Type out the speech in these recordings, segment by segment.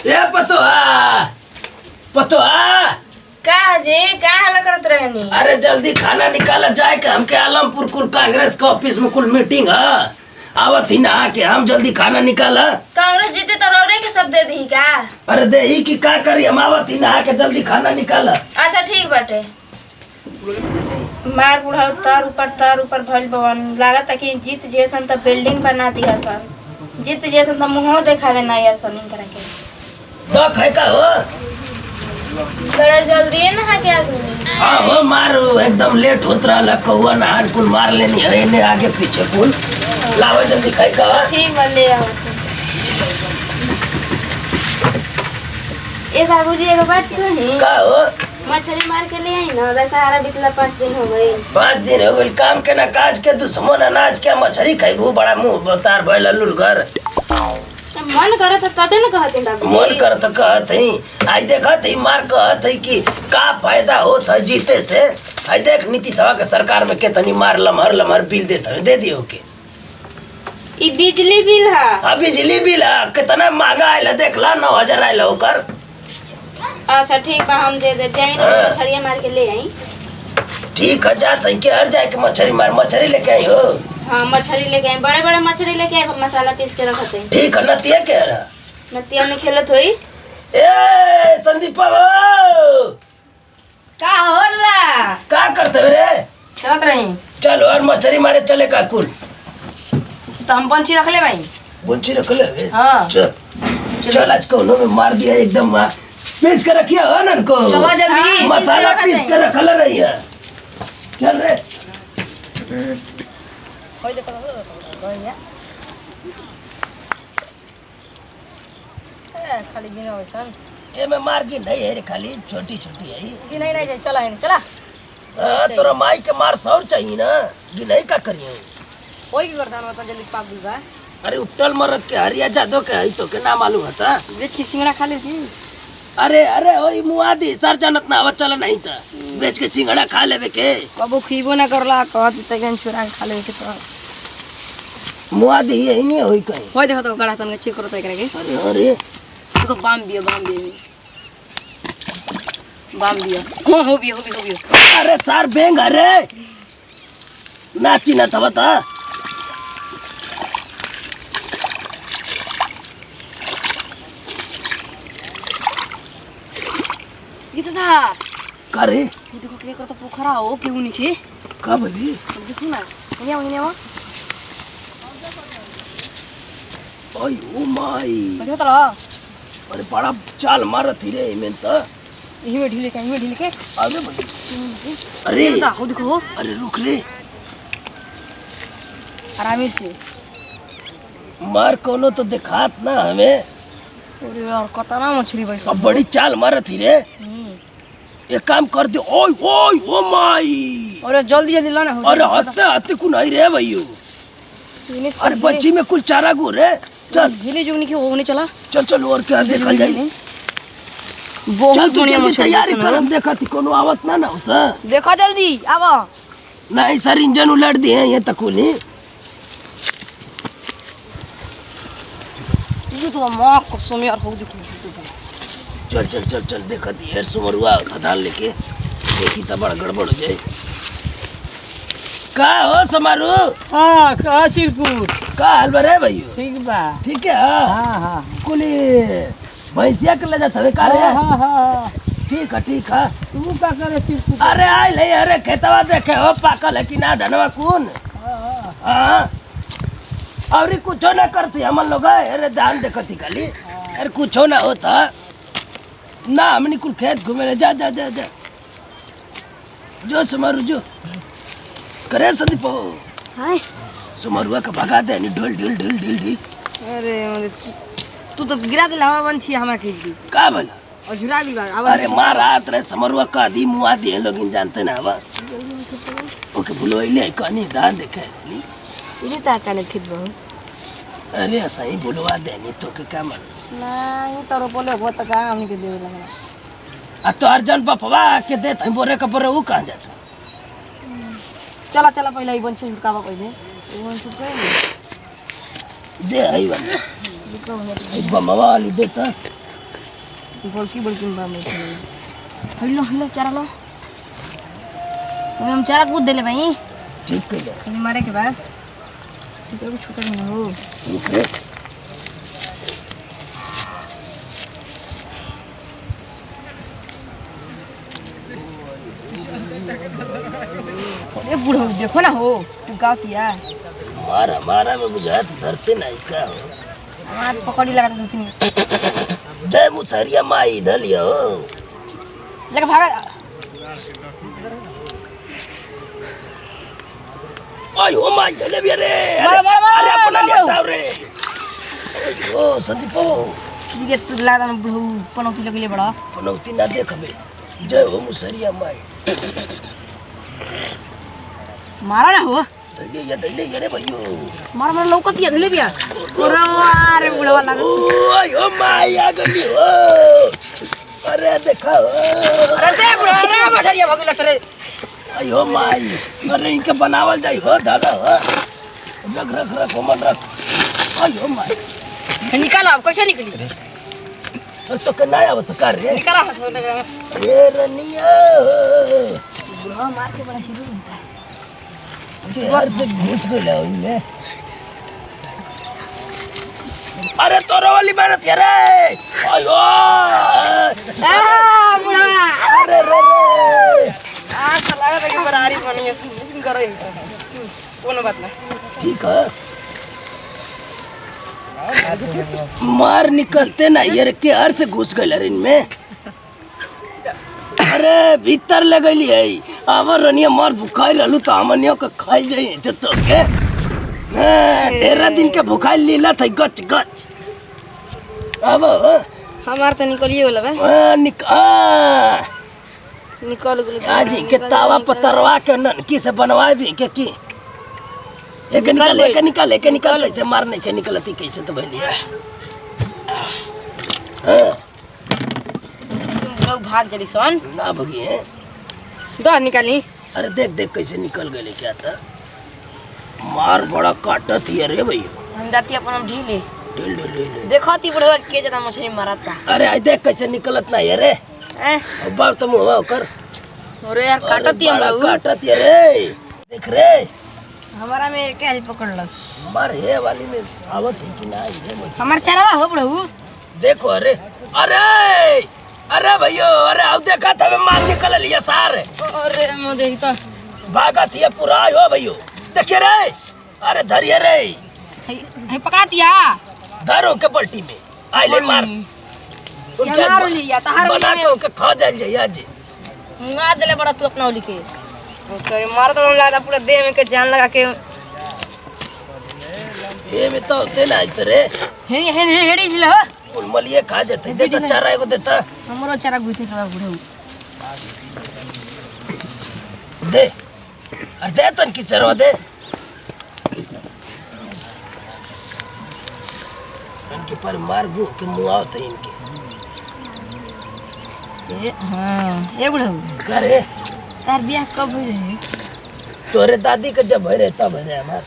ए पतोहा का जी का हल्ला करत रहनी? अरे जल्दी खाना निकाला जाए के हमके आलमपुर कुल कांग्रेस के ऑफिस में कुल मीटिंग है। आवत ही ना के हम जल्दी खाना निकाला। कांग्रेस जीते तो रौरे के सब दे दी का? अरे दे ही की का करी, हम आवत ही ना के जल्दी खाना निकाला। अच्छा ठीक बाटे। मार बुढ़ा तर ऊपर भइल बवन लागत कि जीत जैसन त बिल्डिंग बना दिया सन, जीत जैसन त मुंह देखावे ना या सन इनकरा के। दो खाए का हो बड़ा जल्दी है ना के आगे। हाँ हो मारो एकदम लेट होत रहा कौआ नहान कुल मार लेनी है ने आगे पीछे कुल लावा जल्दी खाए का। ठीक बा ले आओ। ए बाबूजी एगो बात सुनी। का हो मछली मार के ले आई ना, दशहरा बीतला 5 दिन हो गई। 5 दिन हो गई काम के ना काज के दुश्मन अनाज के मछली खाइबू बड़ा मुंह बता भइल लुलगर। मन करत तबे न कहत बाबू। मन करत कहत ही आई देखत ही मार कहत ही कि का फायदा होत है जीते से। आई देख नीतीश सभा के सरकार में केतनी मार लमहर बिल देत है दे दियो के। ई बिजली बिल है। हां बिजली बिल है कितना महंगा आइल देखला 9000 आइल ओकर। अच्छा ठीक बा हम दे दे जाई मछलियां मार के ले आई। ठीक है जात है के हर जाए के मछली लेके आई हो। हाँ मछली लेके आई, बड़े मछली लेके आई, मसाला पीस के रखते हैं। ठीक है नतिया के रहा नतिया में खेलत होई। ए संदीप बाबू का होला का करते रे? चलत रही। चलो और मछली मारे चले का कुल तो हम बंची रख ले भाई। बुंची रख ले बे। हां चल आज कोनो में मार दिया एकदम पीस के रखिए हो ना को। चलो जल्दी मसाला पीस के रखल रही है। चल रे कोई देखो बढ़िया ए खाली गिने वैसन ए में मार की नहीं है रे खाली छोटी है कि नहीं जाए चला है चला। तोरा माई के मार सौर चाहिए ना कि नहीं का करिए कोई की करता ना जल्दी पाक दूगा। अरे उपटल मरद के हरिया जादो के है तो के ना मालूम था बेच के सिंगड़ा खा ले थी। अरे ओई मुआदी सर जानत ना आवत चल नहीं था बेच के सिंगड़ा खा लेबे के कबो खीबो ना करला कहत तगन चुरा के खा लेबे के। तो मुआदी यही नहीं होई कहीं होय देखो तो गड़ा तन चेक करत एकरा के। अरे देखो बाम बिया हां हो बिया। अरे सार बेंग अरे नाची ना था बता। ये दादा करे ये देखो के करता पोखरा हो केहू निके कब भी देखो ना ये ओय ओ माई देखो तो अरे बड़ा चाल मारत ही रे इमें तो यही में ढीले के आगे बढ़। अरे दादा हो देखो अरे रुक ले आराम से मार कोनो तो दिखात ना हमें। अरे यार कतना मछली भाई अब बड़ी चाल मारत ही रे। एक काम कर दे ओय ओ माई अरे जल्दी ला ना। अरे हत्ते को नहीं रे भैया। अरे बच्ची में कुल चारा गो रे। चल ढीले जुगनी के होने चला चल और क्या देखल जाई। बहुत बढ़िया मछली तैयारी कर हम देखा थी कोनो आवत ना उसे देखो जल्दी आवा नहीं सर इंजन उलट दिए ये तकुली ये तो मां को समय और हो देखो। चल देखा थी यार सुमरुआ खदाल लेके देखी तो बड़ा गड़बड़ हो जाए। का हो समारू? हाँ का सिरपुर का हाल बरे भैया? ठीक बा। ठीक है हाँ कुली भैंसिया के ले जात हवे का रे? हाँ ठीक है तू का करे सिरपुर? अरे आइल है अरे खेतवा देखे हो पाकल है कि ना धनवा कौन। हाँ अरे कुछ ना करती हमन लोग अरे धान देखती खाली अरे कुछ ना होता ना हमनी कुल खेत घूमे जा जो समारू जो करे संदीप हाय सुमरुआ का भगा दे ढोल अरे तू तो गिरा दिला हवा बंची हमरा के दी का भला और झुरा भी बा। अरे मार रात रे समरुआ का दी मुआ दी लोग जानते ना हवा ओके बुलवाइले कनी धान देखे इनी ता काने ठीक बा। अरे ऐसा ही बुलवा देनी तो के का मन ना ये तो बोले हो तो का हमनी के देवे लगा आ तो अर्जन बपवा के देत हम बोरे का बोरे ऊ कहां जाता। चला पहले ई बंची झुकावा पहले ई बंची पे दे आई वाला बमवा वाली देता बड़की बड़की बा में हेलो चारा लो हम चारा कूद देले भाई ठीक कइले कहीं मारे के बाद तो भी छोटा नहीं हो अरे बूढ़ा देखो ना हो तू गाँव किया मारा में बुझात धरते नहीं का हो हमारे पकड़ी लगा दो तीन जय मुसरिया माई इधर लियो लगा भागा ओय हो माई धले भी रे मारो, मारो, मारो, अरे अपना मारो, लिया मारो। ताव रे ओ संदीपो ये तू लादा में बूढ़ा पनौती लगले बड़ा पनौती ना देख हमें जय हो मुसरिया माई मारा ना हो धले ये रे भैयो मार मार लौकत ये धले बिया ओरे वारे बुढ़वा लगा ओय हो माई आ गली हो अरे देखा अरे दे बुढ़वा रे मछरिया भगला सरे अयो माई अरे इनके बनावल जाई हो दादा हो रख मन रख अयो माई निकाल अब कैसे निकली तो के ना आवत कर रे निकाल ए रनिया बुढ़वा मार के बड़ा शुरू होता है घर से घुस गया इनमें अरे तोरा वाली मेहनत है रे अयो बुढ़वा अरे रे आज तो लगा था कि बरारी बनी है लेकिन करो ही कोनो बात ना ठीक है मार निकलते ना यार के हर से घुस गए इनमें अरे भीतर ले गई है आवर रनिया मार भुखाई रहलू तो हमनियो के खाई जाई तो के ढेरा दिन के भुखाई लीला था गच गच अब हमार तो निकलिए वाला बे निकल गेल आज के तावा पतरवा के ननकी से बनवाए भी के की एक निकल कैसे मार नहीं के निकलती कैसे तो भइली हां लोग भाग जली सन ना भगी है दो निकाली अरे देख कैसे निकल गए क्या था मार बड़ा काटत है रे भैया हम जाती अपन ढीले ढील देखो ती बुढ़वा के ज्यादा मछली मारत का अरे आई देख कैसे निकलत ना है रे अब बार तो मुंह कर अरे यार काटती हम लोग काटत है रे देख रे हमारा में के पकड़लस मार हे वाली में आवत है कि ना ये हमार चरवा हो बुढ़ऊ देखो अरे भैया अरे अब देखा था मैं मार निकल लिया सार अरे मो देखी तो भागा थी पूरा हो भैया देखिए रे अरे धरिए रे है पकड़ा दिया धरो के पलटी में आई ले मार उनके मार लिया तहार बना के ओके खा जाए जाए आज मुंगा देले बड़ा तू अपना ओली के ओके मार तो हम लगा पूरा देह में के जान लगा के ये में तो होते ना ऐसे रे हेड़ी छिलो उलमलिए खा जाते देता चारा एगो देता हमरो चारा गुथे के बुढ़ऊ दे अरे दे तन की चरवा दे इनके पर मार गु के मुआव थे इनके ये बुढ़ऊ करे तार बियाह कब हुई रहे तोरे दादी के जब भरे तब भरे हमार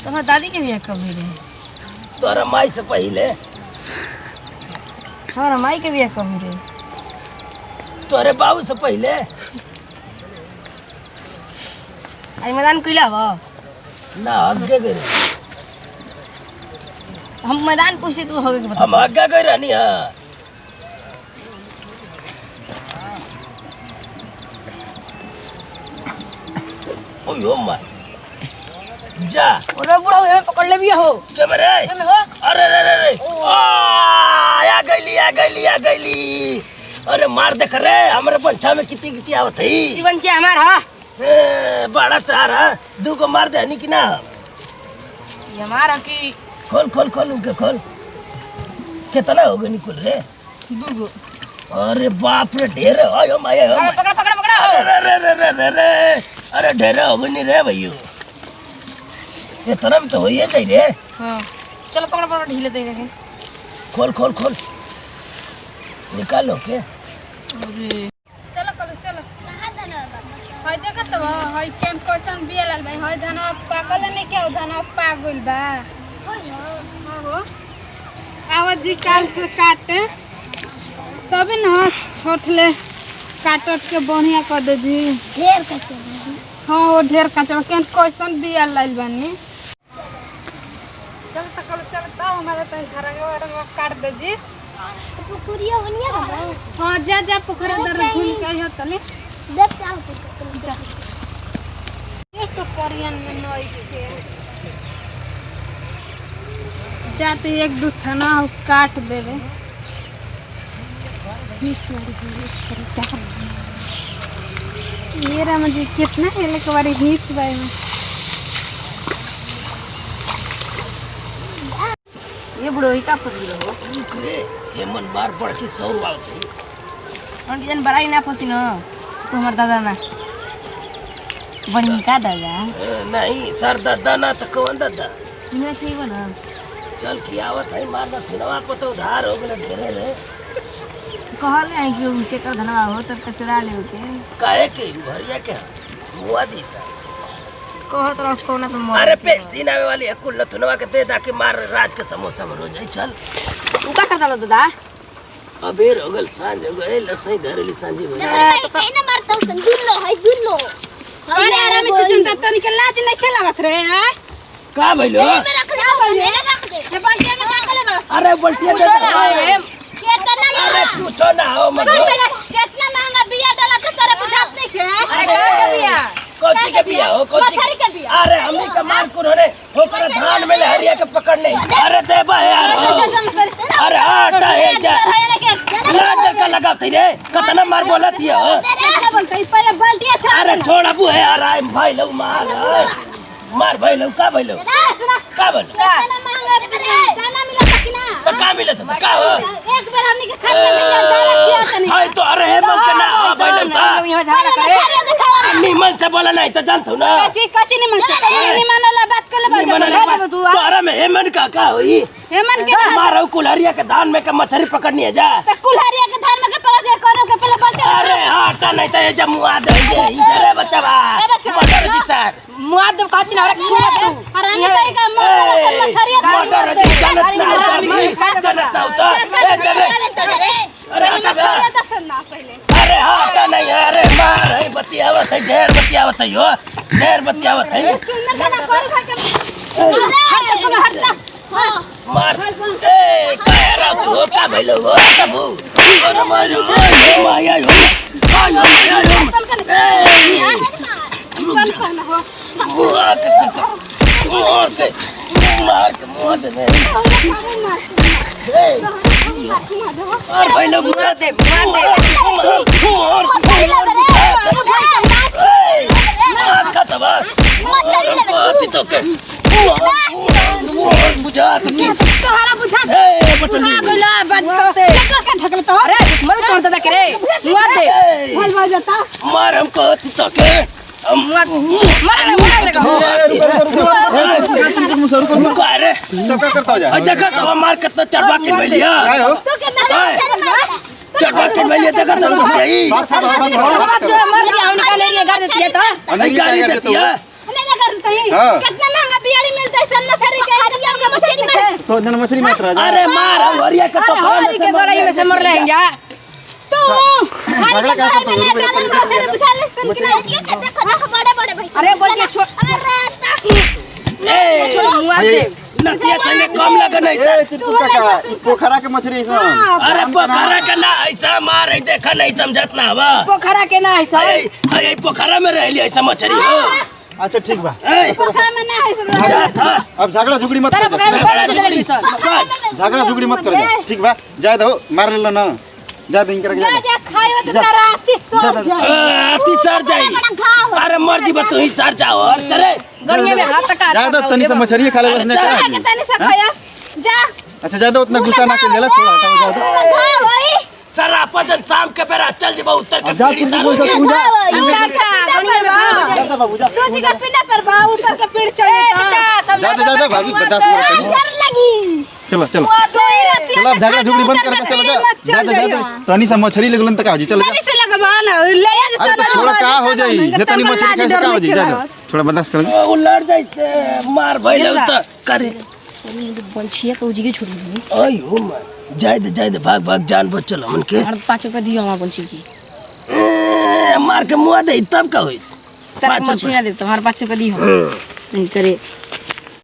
तुम्हार दादी के बियाह कब हुई रहे तोरा माई से पहले हमारा माई के बियाह कब हुई रहे तोरे बाबू से पहले आज मैदान कइला हो ना हम के गए हम मैदान पूछते तू होगे के बता हम आगे गए रहनी हां ओयो माई जा ओरे बुढ़ऊ ए पकड़ ले बिया हो के मरे में हो अरे रे रे रे आ गईली अरे मार देख रे हमरे पंछा में कितनी आवत है जीवन से हमार हां बड़ा तारा दू को मार दे हनी कि ना ये हमारा की खोल उनके खोल कितना हो गई निकल रे दूगो अरे बाप रे ढेर हो माया हो पकड़ अरे अरे ढेर हो गई रे भैया इतना में तो हो ही जाए रे हां चलो पकड़ ढीले दे के खोल निकालो के चलो हाय देखत बा हाय कैंप क्वेश्चन बिया लाल भाई हाय धना पाकल नहीं क्या धना पागल बा हो आवाज जी काल से काटे तभी ना छोटले काट के बढ़िया कर दे दी। ढेर कच्चे हाँ वो ढेर काचा के कैसन बिया लाइल बानी। चल चलता हमारे तो रंग काट दे जी। पुकुरिया बनिया ना हाँ जा पोखरा दर घूम के आइयो तले देख का जा। ये तो करियन में नई के जाते एक दो थाना काट देवे। ये राम जी कितना हेले के बारी हिच बाई में ये बुढ़ो ही का फस गिरो हो रे ये मन बार पड़ के 100 आवत हम जन बड़ाई ना फसी न तू हमर दादा ना बनी का दादा नहीं सर दादा ना तो कौन दादा इने ठीक बना चल की आवत है मारना फिनवा को तो उधार हो गए घेरे रे कहल है कि उनके का धनवा हो तब तक चुरा ले के काहे के भरिया के हुआ दी सर कहत रह कोना तो मर अरे पेंसिन आवे वाली है कुल लथुनवा के दे दाके मार राज के समोसा में रोज चल तू का करता लो दादा अबेर हो गल सांझ हो गए लसई धरेली सांझी में नहीं ना मारता हूं दुल्लो है दुल्लो अरे आराम से चिंता तो निकल लाज नहीं खेलावत रे का भइलो रख ले रख दे ये बंटिया में का करे बड़ा अरे बल्टिया दे कितना अरे पूछो ना हो मत कितना महंगा बिया डाला तो तेरे बुझात नहीं के अरे का बिया कोची के बिया हो कोची मछली के बिया अरे हमनी का मार कुरने होकर धान में लहरिया के पकड़ने अरे दे बा यार हो। अरे हटा है जा लाज का लगा थी रे कितना मार बोला थी हो पहले बाल्टिया छोड़ अरे छोड़ अबू है यार आई भाई लोग मार भाई लोग का भाई लोग का बोल कितना महंगा दाना मिला था कि ना तो का मिले तो का हो एक बार हमनी के खाते में डाला किया तनी हाय तो अरे हे मन के ना हो भाई लोग था यहाँ झाड़ा करे निमन से बोला नहीं तो जानत हो ना कची नहीं मन से नहीं मानला बात कर ले तो अरे में हे मन का होई हेमन के मारो कुल्हरिया के धान में का मछली पकड़नी है जा कुल्हारिया के धान में के पकड़ के कोनो के पहले बाल्टी अरे हटा नहीं तो ये जमुआ दे इधर बच्चा बा मटर जी सर मुआद कहती ना रे छुआ तू हरामी भाई का मछरिया मटर जी जनत ना होता ए चले अरे हटा बे अरे हटा नहीं अरे मार है बतियावत है ढेर बतियावत है यो ढेर बतियावत है चुन्ना खाना कर भाई के हट मार ए कायरा तू का भइलो हो सबू अरे मारो ये माया यो आयो माया यो ए मार के मुंह दे और भाई लोग मार दे मार का तबा मछली तो के बुझा तो की तोहरा बुझा ए बटली बोला बात तो के ढकल तो अरे मर तोड़ दे के रे मुआद दे भल भल जाता मार हमको तो के मार लगा अरे सब क्या करता हो जा देखा तो मार कितना चढ़वा के भैया हो तू कितना चढ़वा के भैया देखा तो यही मर दिया उनका ले गाड़ देती है तो नहीं गाड़ी देती है नहीं ना करते हाँ। कितना महंगा बियाड़ी मिलता है सन मछली के हरिया में मछली में तो जन मछली मत रहा अरे मार हरिया के तो हरी के गड़ाई में से मर लेंगे तो हरी के घर में ले जाना मछली बुझा ले सन की नहीं देखो देखो बड़े बड़े भाई अरे बोल के छोड़ ए मुआद दे नतिया संगे कम लगे नहीं ए चिरकुट काका पोखरा के मछली सब अरे पोखरा के ना ऐसा मार है देखा नहीं समझत ना हवा पोखरा के ना है सब ये पोखरा में रहली ऐसा मछली हो अच्छा ठीक बा पोखरा में ना है अब झगड़ा झुगड़ी मत कर झगड़ा झुगड़ी मत कर ठीक बा जाए दो मार ले ना जा दिन करके जा जा खायो तो तारा आती सर जाई अरे मर्जी बा तू ही सर जाओ और चले गड़िया में हाथ तक जा दो तनी से मछली खा ले उसने क्या के तनी से खाया जा अच्छा जा दो उतना गुस्सा ना कर लेला थोड़ा हटाओ जा दो वही सर आपन शाम के बेरा चल जेबा उत्तर के जा पीढ़ी तू चालू बोल तू जा गड़िया में जा बाबू जा तू जी का पिंडा पर बा ऊपर के पेड़ चले जा दो भाभी बर्दाश्त करो डर लगी चलो चलो चलो अब झगड़ा झुगड़ी बंद कर दो चलो जा दो तनी से मछली लगलन तक आजी चलो जा से लगवा ना ले अरे तो छोड़ा का हो जाई ये तनी मछली कैसे का हो जाई जा दो थोड़ा बर्दाश्त कर वो लड़ जाई मार भइले त करे बंछिया तो उजी के छोड़ दी आयो मां जाए दे भाग भाग जान बच चल हमन के हमारे 5 रुपया दियो हमारा बंछी की मार के मुआ दे तब का होई तारा मछली ना दे तुम्हारे 5 रुपया दियो नहीं करे